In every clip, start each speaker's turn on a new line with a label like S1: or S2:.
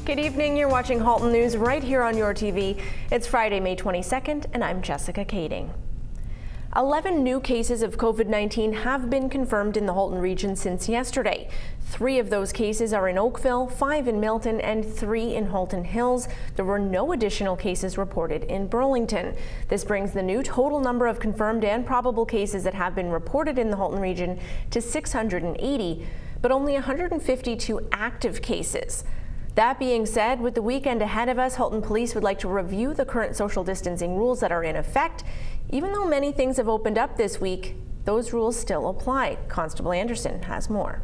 S1: Good evening, you're watching Halton News right here on your TV. It's Friday, May 22nd, and I'm Jessica Kading. 11 new cases of COVID-19 have been confirmed in the Halton region since yesterday. 3 of those cases are in Oakville, 5 in Milton, and 3 in Halton Hills. There were no additional cases reported in Burlington. This brings the new total number of confirmed and probable cases that have been reported in the Halton region to 680, but only 152 active cases. That being said, with the weekend ahead of us, Halton Police would like to review the current social distancing rules that are in effect. Even though many things have opened up this week, those rules still apply. Constable Anderson has more.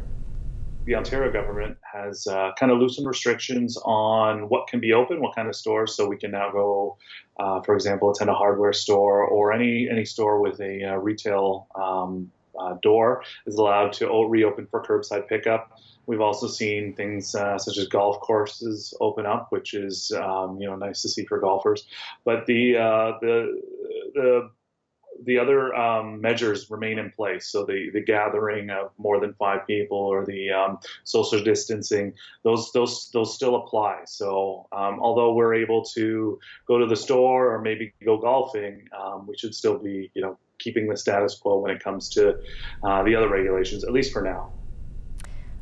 S2: The Ontario government has kind of loosened restrictions on what can be open, what kind of stores. So we can now go, for example, attend a hardware store or any store with a retail door is allowed to reopen for curbside pickup. We've also seen things such as golf courses open up, which is nice to see for golfers. But the other measures remain in place. So the gathering of more than 5 people or the social distancing, those still apply. So although we're able to go to the store or maybe go golfing, we should still be keeping the status quo when it comes to the other regulations, at least for now.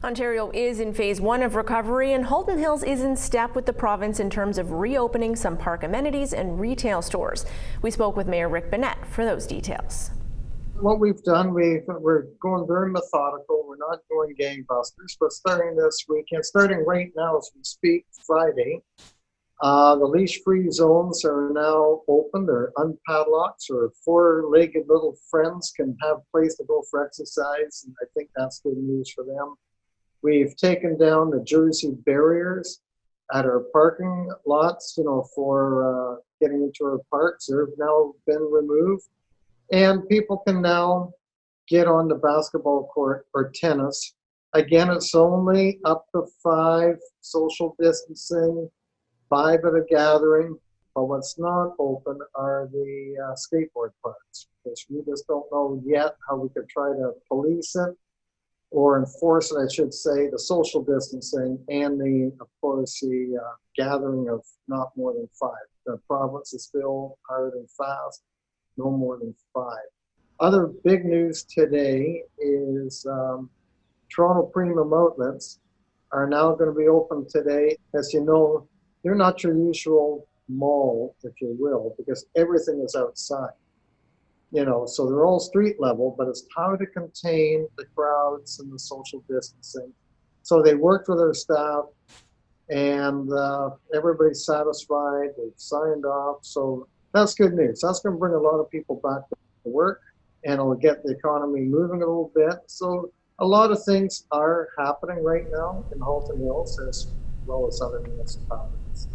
S1: Ontario is in phase 1 of recovery, and Halton Hills is in step with the province in terms of reopening some park amenities and retail stores. We spoke with Mayor Rick Bennett for those details.
S3: What we've done, we're going very methodical. We're not going gangbusters, but starting this weekend, starting right now as we speak, Friday, the leash-free zones are now open. They're unpadlocked, so 4-legged little friends can have a place to go for exercise, and I think that's good news for them. We've taken down the jersey barriers at our parking lots, for getting into our parks. They've now been removed. And people can now get on the basketball court or tennis. Again, it's only up to 5 social distancing, 5 at a gathering. But what's not open are the skateboard parks, because we just don't know yet how we could try to police it or enforce it, I should say, the social distancing and of course, the gathering of not more than 5. The province is still hard and fast, no more than 5. Other big news today is Toronto Premium Outlets are now going to be open today. As you know, they're not your usual mall, if you will, because everything is outside. So they're all street level, but it's how to contain the crowds and the social distancing. So they worked with their staff, and everybody's satisfied. They've signed off, so that's good news. That's going to bring a lot of people back to work, and it'll get the economy moving a little bit. So a lot of things are happening right now in Halton Hills as well as other municipalities.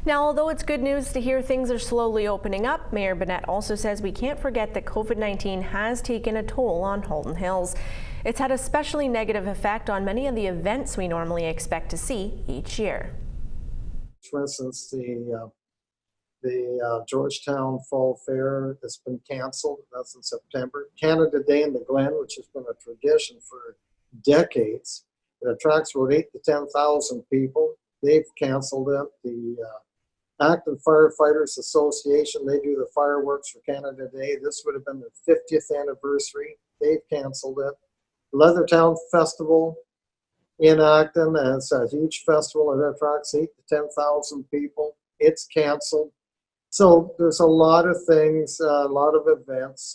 S1: Now, although it's good news to hear things are slowly opening up, Mayor Bennett also says we can't forget that COVID-19 has taken a toll on Halton Hills. It's had a especially negative effect on many of the events we normally expect to see each year.
S3: For instance, the Georgetown Fall Fair has been canceled. That's in September. Canada Day in the Glen, which has been a tradition for decades. It attracts about 8,000 to 10,000 people. They've canceled it. The Active Firefighters Association, they do the fireworks for Canada Day. This would have been their 50th anniversary. They've canceled it. Leathertown Festival in Acton is a huge festival. It attracts 8,000 to 10,000 people. It's canceled. So there's a lot of things, a lot of events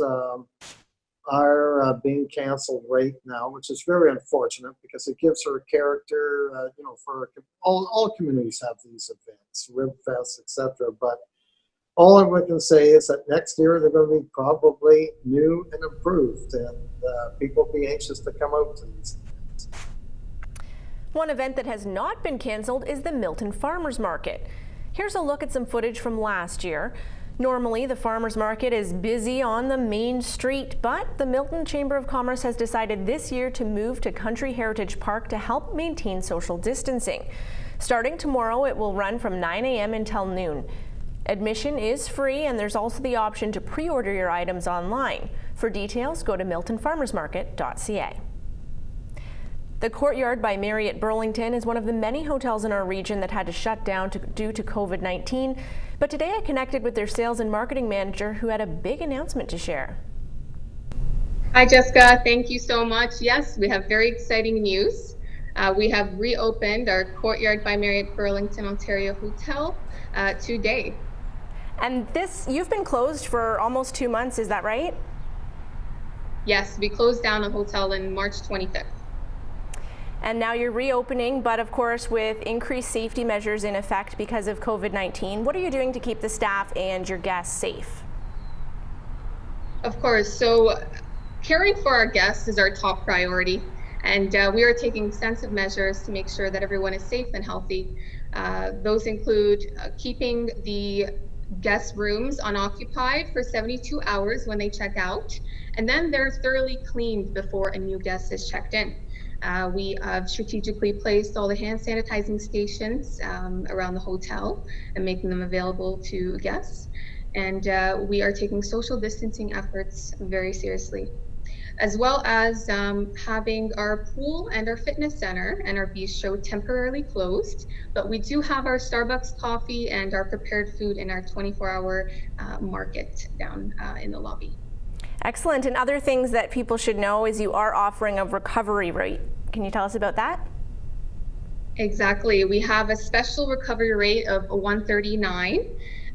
S3: are being canceled right now, which is very unfortunate because it gives her a character, for all communities have these events, Rib Fest, etc. But all we can say is that next year they're going to be probably new and improved, and people will be anxious to come out to these events.
S1: One event that has not been canceled is the Milton Farmers Market. Here's a look at some footage from last year. Normally, the farmers market is busy on the main street, but the Milton Chamber of Commerce has decided this year to move to Country Heritage Park to help maintain social distancing. Starting tomorrow, it will run from 9 a.m. until noon. Admission is free, and there's also the option to pre-order your items online. For details, go to miltonfarmersmarket.ca. The Courtyard by Marriott Burlington is one of the many hotels in our region that had to shut down due to COVID-19. But today I connected with their sales and marketing manager who had a big announcement to share.
S4: Hi, Jessica. Thank you so much. Yes, we have very exciting news. We have reopened our Courtyard by Marriott Burlington, Ontario hotel today.
S1: And you've been closed for almost 2 months, is that right?
S4: Yes, we closed down the hotel in March 25th.
S1: And now you're reopening, but of course with increased safety measures in effect because of COVID-19. What are you doing to keep the staff and your guests safe?
S4: Of course, so caring for our guests is our top priority, and we are taking extensive measures to make sure that everyone is safe and healthy. Those include keeping the guest rooms unoccupied for 72 hours when they check out, and then they're thoroughly cleaned before a new guest is checked in. We have strategically placed all the hand sanitizing stations around the hotel and making them available to guests. And we are taking social distancing efforts very seriously, as well as having our pool and our fitness center and our bistro temporarily closed. But we do have our Starbucks coffee and our prepared food in our 24-hour market down in the lobby.
S1: Excellent. And other things that people should know is you are offering a recovery rate. Can you tell us about that?
S4: Exactly. We have a special recovery rate of $139.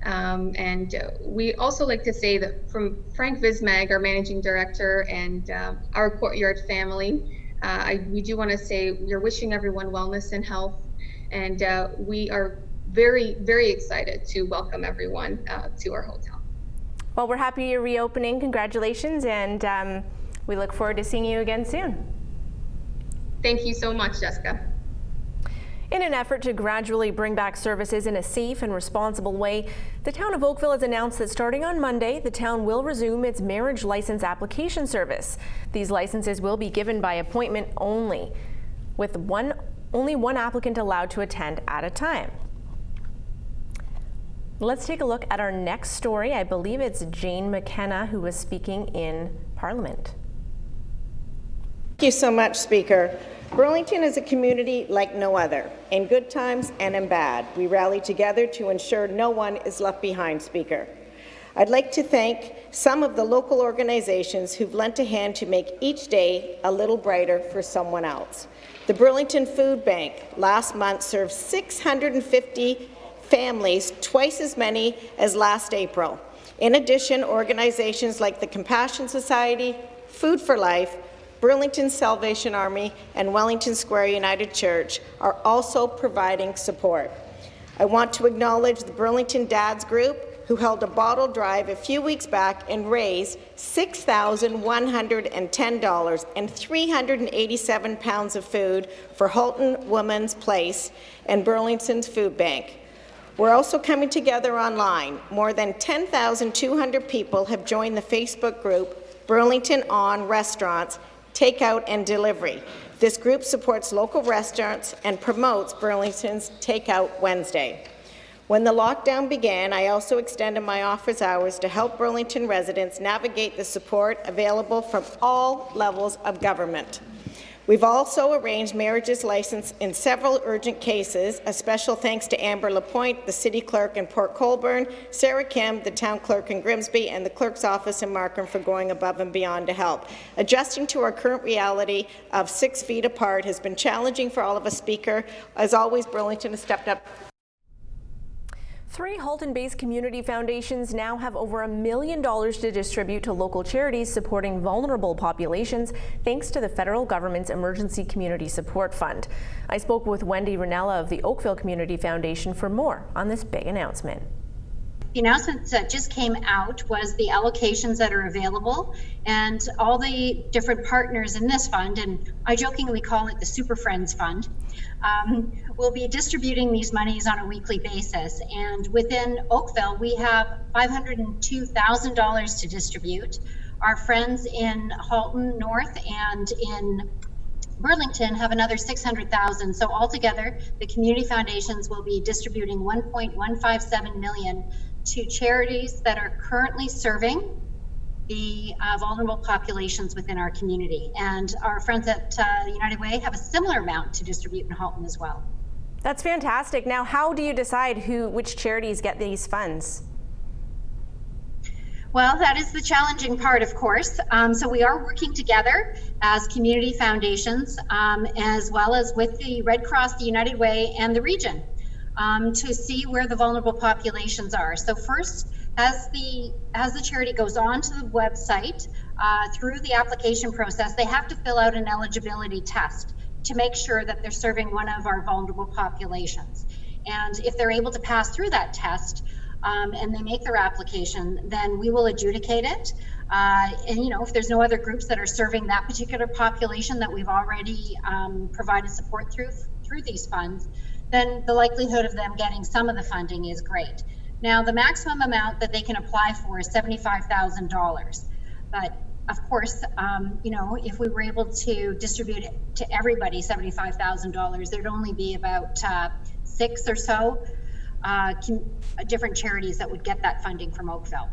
S4: And we also like to say that from Frank Vismag, our managing director, and our Courtyard family, we do want to say we're wishing everyone wellness and health. And we are very, very excited to welcome everyone to our hotel.
S1: Well, we're happy you're reopening. Congratulations, and we look forward to seeing you again soon.
S4: Thank you so much, Jessica.
S1: In an effort to gradually bring back services in a safe and responsible way, the town of Oakville has announced that starting on Monday, the town will resume its marriage license application service. These licenses will be given by appointment only, with only one applicant allowed to attend at a time. Let's take a look at our next story. I believe it's Jane McKenna who was speaking in Parliament.
S5: Thank you so much, Speaker. Burlington is a community like no other. In good times and in bad, we rally together to ensure no one is left behind, Speaker. I'd like to thank some of the local organizations who've lent a hand to make each day a little brighter for someone else. The Burlington Food Bank last month served 650 families, twice as many as last April. In addition, organizations like the Compassion Society, Food for Life, Burlington Salvation Army, and Wellington Square United Church are also providing support. I want to acknowledge the Burlington Dads Group, who held a bottle drive a few weeks back and raised $6,110 and 387 pounds of food for Halton Women's Place and Burlington's Food Bank. We're also coming together online. More than 10,200 people have joined the Facebook group Burlington On Restaurants, Takeout and Delivery. This group supports local restaurants and promotes Burlington's Takeout Wednesday. When the lockdown began, I also extended my office hours to help Burlington residents navigate the support available from all levels of government. We've also arranged marriages licensed in several urgent cases. A special thanks to Amber Lapointe, the City Clerk in Port Colborne, Sarah Kim, the Town Clerk in Grimsby, and the Clerk's Office in Markham for going above and beyond to help. Adjusting to our current reality of 6 feet apart has been challenging for all of us, Speaker. As always, Burlington has stepped up.
S1: 3 Halton-based community foundations now have over $1 million to distribute to local charities supporting vulnerable populations thanks to the federal government's Emergency Community Support Fund. I spoke with Wendy Ranella of the Oakville Community Foundation for more on this big announcement.
S6: The announcement that just came out was the allocations that are available and all the different partners in this fund, and I jokingly call it the Super Friends Fund, will be distributing these monies on a weekly basis. And within Oakville, we have $502,000 to distribute. Our friends in Halton North and in Burlington have another $600,000. So altogether, the community foundations will be distributing $1.157 million to charities that are currently serving the vulnerable populations within our community. And our friends at United Way have a similar amount to distribute in Halton as well.
S1: That's fantastic. Now, how do you decide which charities get these funds?
S6: Well, that is the challenging part, of course. So we are working together as community foundations, as well as with the Red Cross, the United Way, and the region to see where the vulnerable populations are. So first, as the charity goes onto the website, through the application process, they have to fill out an eligibility test to make sure that they're serving one of our vulnerable populations. And if they're able to pass through that test, and they make their application, then we will adjudicate it. And if there's no other groups that are serving that particular population that we've already provided support through these funds, then the likelihood of them getting some of the funding is great. Now, the maximum amount that they can apply for is $75,000. But of course, if we were able to distribute it to everybody $75,000, there'd only be about 6 or so different charities that would get that funding from Oakville.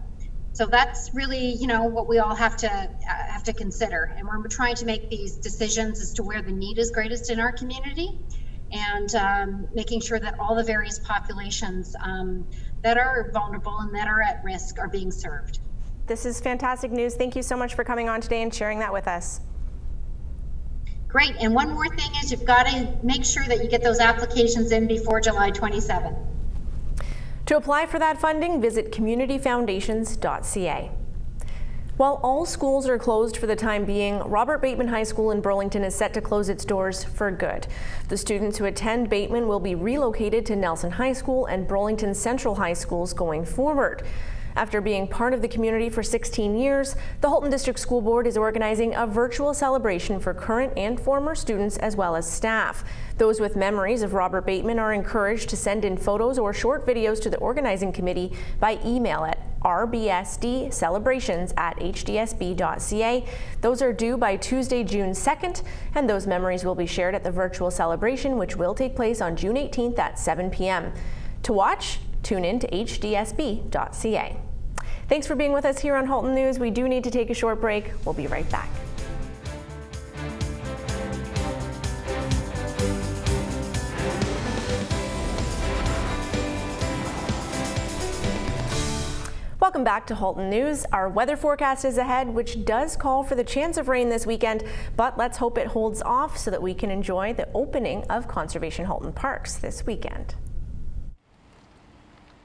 S6: So that's really, what we all have to consider. And we're trying to make these decisions as to where the need is greatest in our community, and making sure that all the various populations that are vulnerable and that are at risk are being served.
S1: This is fantastic news. Thank you so much for coming on today and sharing that with us.
S6: Great. And one more thing is you've got to make sure that you get those applications in before July 27th.
S1: To apply for that funding, visit communityfoundations.ca. While all schools are closed for the time being, Robert Bateman High School in Burlington is set to close its doors for good. The students who attend Bateman will be relocated to Nelson High School and Burlington Central High Schools going forward. After being part of the community for 16 years, the Halton District School Board is organizing a virtual celebration for current and former students as well as staff. Those with memories of Robert Bateman are encouraged to send in photos or short videos to the organizing committee by email at rbsdcelebrations@hdsb.ca. Those are due by Tuesday, June 2nd, and those memories will be shared at the virtual celebration, which will take place on June 18th at 7 p.m. To watch, tune in to hdsb.ca. Thanks for being with us here on Halton News. We do need to take a short break. We'll be right back. Welcome back to Halton News. Our weather forecast is ahead, which does call for the chance of rain this weekend, but let's hope it holds off so that we can enjoy the opening of Conservation Halton Parks this weekend.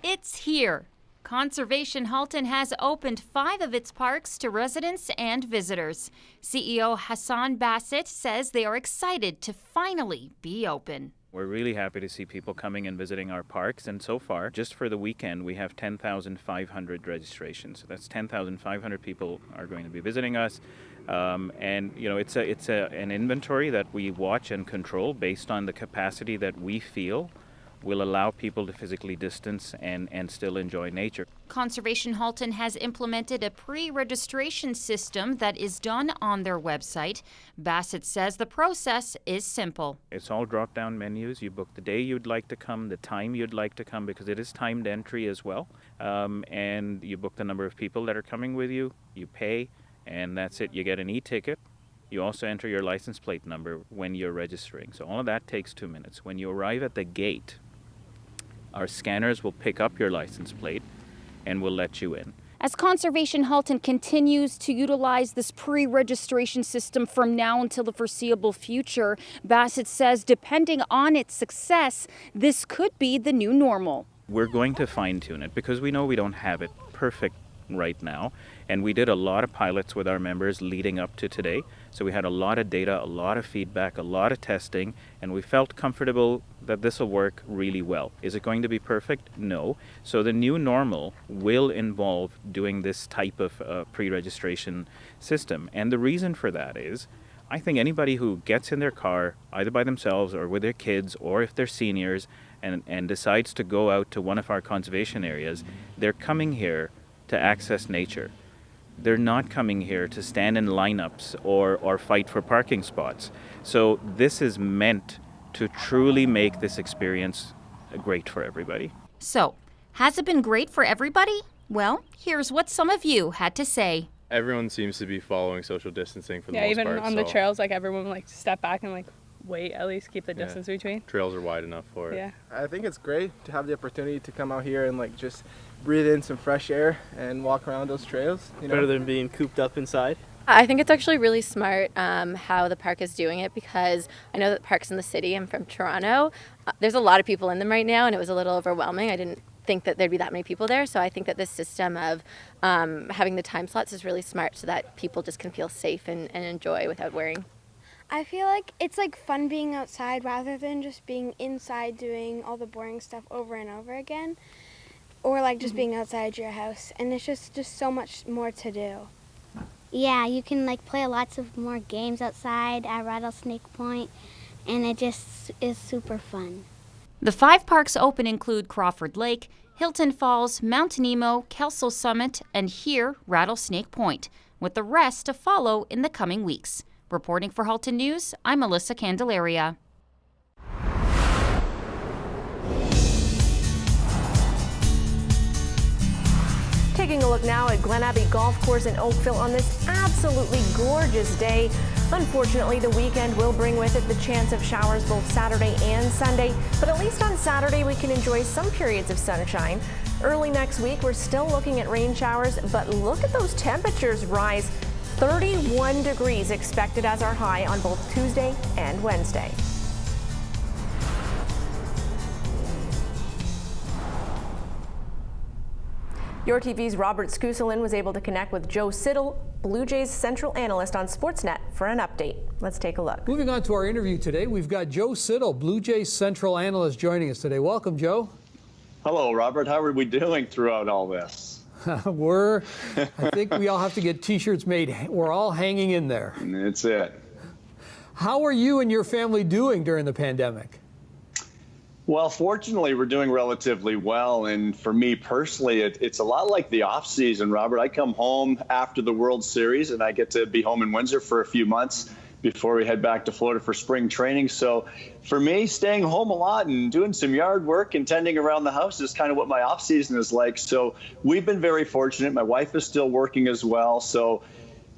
S7: It's here. Conservation Halton has opened 5 of its parks to residents and visitors. CEO Hassan Bassett says they are excited to finally be open.
S8: We're really happy to see people coming and visiting our parks, and so far, just for the weekend, we have 10,500 registrations. So that's 10,500 people are going to be visiting us. It's an inventory that we watch and control based on the capacity that we feel will allow people to physically distance and still enjoy nature.
S7: Conservation Halton has implemented a pre-registration system that is done on their website. Bassett says the process is simple.
S8: It's all drop-down menus. You book the day you'd like to come, the time you'd like to come, because it is timed entry as well. And you book the number of people that are coming with you, you pay, and that's it. You get an e-ticket. You also enter your license plate number when you're registering. So all of that takes 2 minutes. When you arrive at the gate, our scanners will pick up your license plate and will let you in.
S7: As Conservation Halton continues to utilize this pre-registration system from now until the foreseeable future, Bassett says depending on its success, this could be the new normal.
S8: We're going to fine-tune it because we know we don't have it perfect right now, and we did a lot of pilots with our members leading up to today. So we had a lot of data, a lot of feedback, a lot of testing, and we felt comfortable that this will work really well. Is it going to be perfect? No. So the new normal will involve doing this type of pre-registration system. And the reason for that is, I think anybody who gets in their car, either by themselves or with their kids, or if they're seniors, and decides to go out to one of our conservation areas, they're coming here to access nature. They're not coming here to stand in lineups or fight for parking spots. So this is meant to truly make this experience great for everybody.
S7: So, has it been great for everybody? Well, here's what some of you had to say.
S9: Everyone seems to be following social distancing for the most
S10: even
S9: part.
S10: on the trails, like everyone like step back and like wait, at least keep the distance between.
S9: Trails are wide enough for it.
S10: Yeah.
S11: I think it's great to have the opportunity to come out here and like just breathe in some fresh air and walk around those trails. You know?
S12: Better than being cooped up inside.
S13: I think it's actually really smart how the park is doing it, because I know that parks in the city, I'm from Toronto, there's a lot of people in them right now, and it was a little overwhelming. I didn't think that there'd be that many people there, so I think that this system of having the time slots is really smart so that people just can feel safe and enjoy without worrying.
S14: I feel like it's like fun being outside rather than just being inside doing all the boring stuff over and over again, or like just being outside your house, and it's just so much more to do.
S15: Yeah, you can like play lots of more games outside at Rattlesnake Point, and it just is super fun.
S7: The 5 parks open include Crawford Lake, Hilton Falls, Mount Nemo, Kelso Summit, and here, Rattlesnake Point, with the rest to follow in the coming weeks. Reporting for Halton News, I'm Melissa Candelaria.
S1: Taking a look now at Glen Abbey Golf Course in Oakville on this absolutely gorgeous day. Unfortunately, the weekend will bring with it the chance of showers both Saturday and Sunday, but at least on Saturday we can enjoy some periods of sunshine. Early next week, we're still looking at rain showers, but look at those temperatures rise. 31 degrees expected as our high on both Tuesday and Wednesday. Your TV's Robert Scusolin was able to connect with Joe Siddall, Blue Jays Central Analyst on Sportsnet, for an update. Let's take a look.
S16: Moving on to our interview today, we've got Joe Siddall, Blue Jays Central Analyst, joining us today. Welcome, Joe.
S17: Hello, Robert. How are we doing throughout all this?
S16: I think we all have to get T-shirts made. We're all hanging in there.
S17: That's it.
S16: How are you and your family doing during the pandemic?
S17: Well, fortunately, we're doing relatively well. And for me personally, it's a lot like the off season, Robert. I come home after the World Series and I get to be home in Windsor for a few months before we head back to Florida for spring training. So for me, staying home a lot and doing some yard work and tending around the house is kind of what my off season is like. So we've been very fortunate. My wife is still working as well. So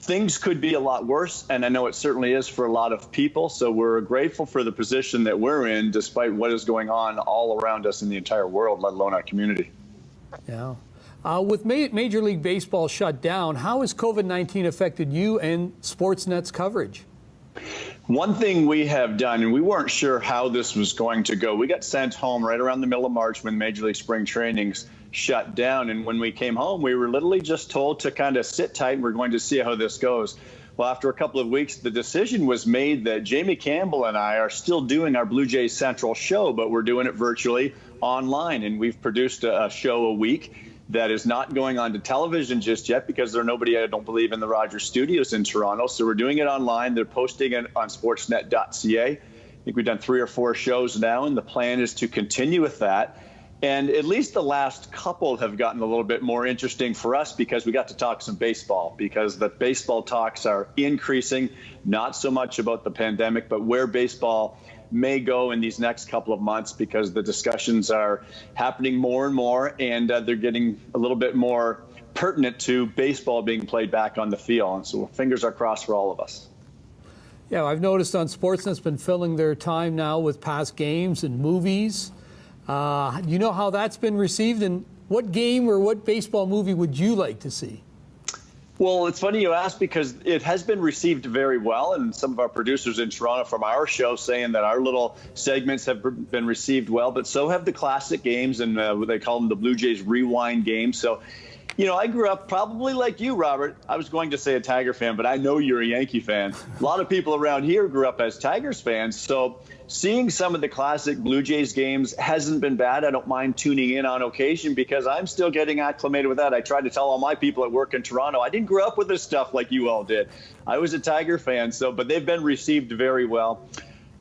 S17: things could be a lot worse, and I know it certainly is for a lot of people. So we're grateful for the position that we're in, despite what is going on all around us in the entire world, let alone our community.
S16: Yeah. With Major League Baseball shut down, how has COVID-19 affected you and Sportsnet's coverage?
S17: One thing we have done, and we weren't sure how this was going to go, we got sent home right around the middle of March when Major League Spring Trainings shut down. And when we came home, we were literally just told to kind of sit tight and we're going to see how this goes. Well, after a couple of weeks, the decision was made that Jamie Campbell and I are still doing our Blue Jays Central show, but we're doing it virtually online. And we've produced a show a week that is not going on to television just yet because there's nobody, I don't believe, in the Rogers studios in Toronto. So we're doing it online. They're posting it on sportsnet.ca. I think we've done 3 or 4 shows now, and the plan is to continue with that. And at least the last couple have gotten a little bit more interesting for us because we got to talk some baseball, because the baseball talks are increasing, not so much about the pandemic, but where baseball may go in these next couple of months, because the discussions are happening more and more, and they're getting a little bit more pertinent to baseball being played back on the field. And so fingers are crossed for all of us.
S16: Yeah, I've noticed on Sportsnet's been filling their time now with past games and movies. You know how that's been received, and what game or what baseball movie would you like to see?
S17: Well, it's funny you ask, because it has been received very well, and some of our producers in Toronto from our show saying that our little segments have been received well, but so have the classic games, and they call them the Blue Jays Rewind games. So, you know, I grew up probably like you, Robert. I was going to say a Tiger fan, but I know you're a Yankee fan. A lot of people around here grew up as Tigers fans, so seeing some of the classic Blue Jays games hasn't been bad. I don't mind tuning in on occasion because I'm still getting acclimated with that. I tried to tell all my people at work in Toronto, I didn't grow up with this stuff like you all did. I was a Tiger fan, but they've been received very well.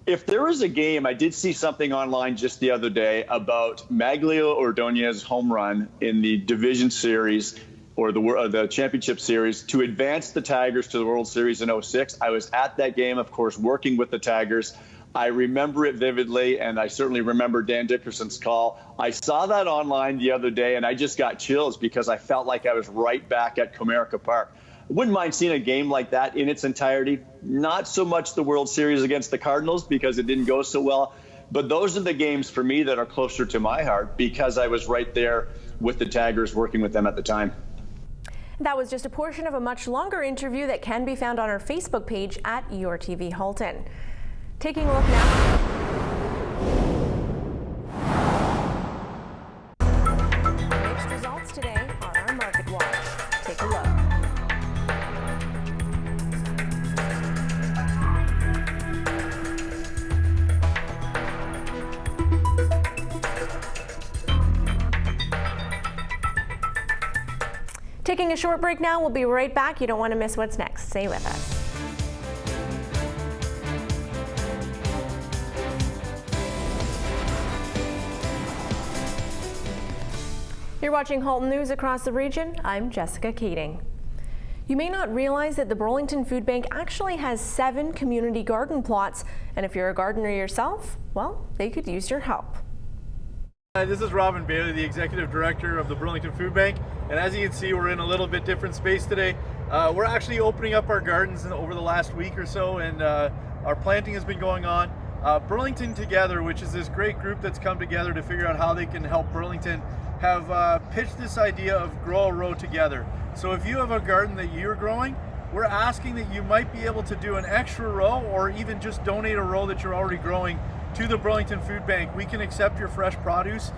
S17: If there was a game, I did see something online just the other day about Maglio Ordonez's home run in the Division Series or the Championship Series to advance the Tigers to the World Series in '06. I was at that game, of course, working with the Tigers. I remember it vividly, and I certainly remember Dan Dickerson's call. I saw that online the other day, and I just got chills because I felt like I was right back at Comerica Park. Wouldn't mind seeing a game like that in its entirety. Not so much the World Series against the Cardinals because it didn't go so well, but those are the games for me that are closer to my heart because I was right there with the Tigers working with them at the time.
S1: That was just a portion of a much longer interview that can be found on our Facebook page at Your TV Halton. Taking a look now. Mixed results today on our Market Watch. Take a look. Taking a short break now. We'll be right back. You don't want to miss what's next. Stay with us. You're watching Halton News across the region. I'm Jessica Keating. You may not realize that the Burlington Food Bank actually has 7 community garden plots, and if you're a gardener yourself, well, they could use your help.
S18: This is Robin Bailey, the Executive Director of the Burlington Food Bank, and as you can see, we're in a little bit different space today. We're actually opening up our gardens over the last week or so, and our planting has been going on. Burlington Together, which is this great group that's come together to figure out how they can help Burlington, have pitched this idea of grow a row together. So if you have a garden that you're growing, we're asking that you might be able to do an extra row or even just donate a row that you're already growing to the Burlington Food Bank. We can accept your fresh produce,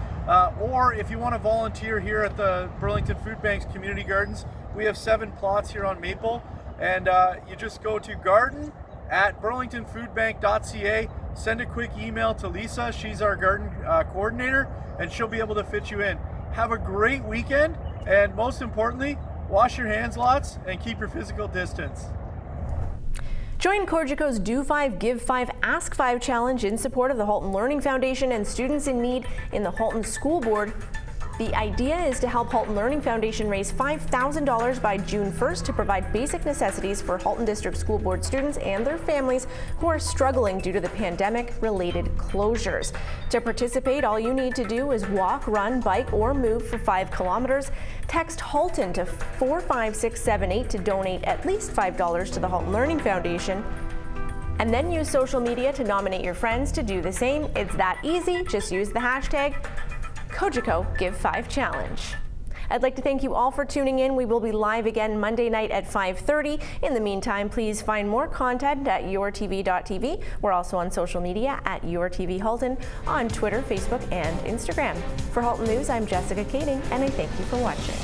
S18: or if you want to volunteer here at the Burlington Food Bank's community gardens, we have 7 plots here on Maple, and you just go to garden@burlingtonfoodbank.ca, send a quick email to Lisa, she's our garden coordinator, and she'll be able to fit you in. Have a great weekend, and most importantly, wash your hands lots and keep your physical distance.
S1: Join Cogeco's Do 5, Give 5, Ask 5 challenge in support of the Halton Learning Foundation and students in need in the Halton School Board. The idea is to help Halton Learning Foundation raise $5,000 by June 1st to provide basic necessities for Halton District School Board students and their families who are struggling due to the pandemic-related closures. To participate, all you need to do is walk, run, bike, or move for 5 kilometers. Text Halton to 45678 to donate at least $5 to the Halton Learning Foundation. And then use social media to nominate your friends to do the same. It's that easy. Just use the hashtag Cogeco Give 5 Challenge. I'd like to thank you all for tuning in. We will be live again Monday night at 5:30. In the meantime, please find more content at yourtv.tv. We're also on social media at YourTV Halton on Twitter, Facebook, and Instagram. For Halton News, I'm Jessica Keating, and I thank you for watching.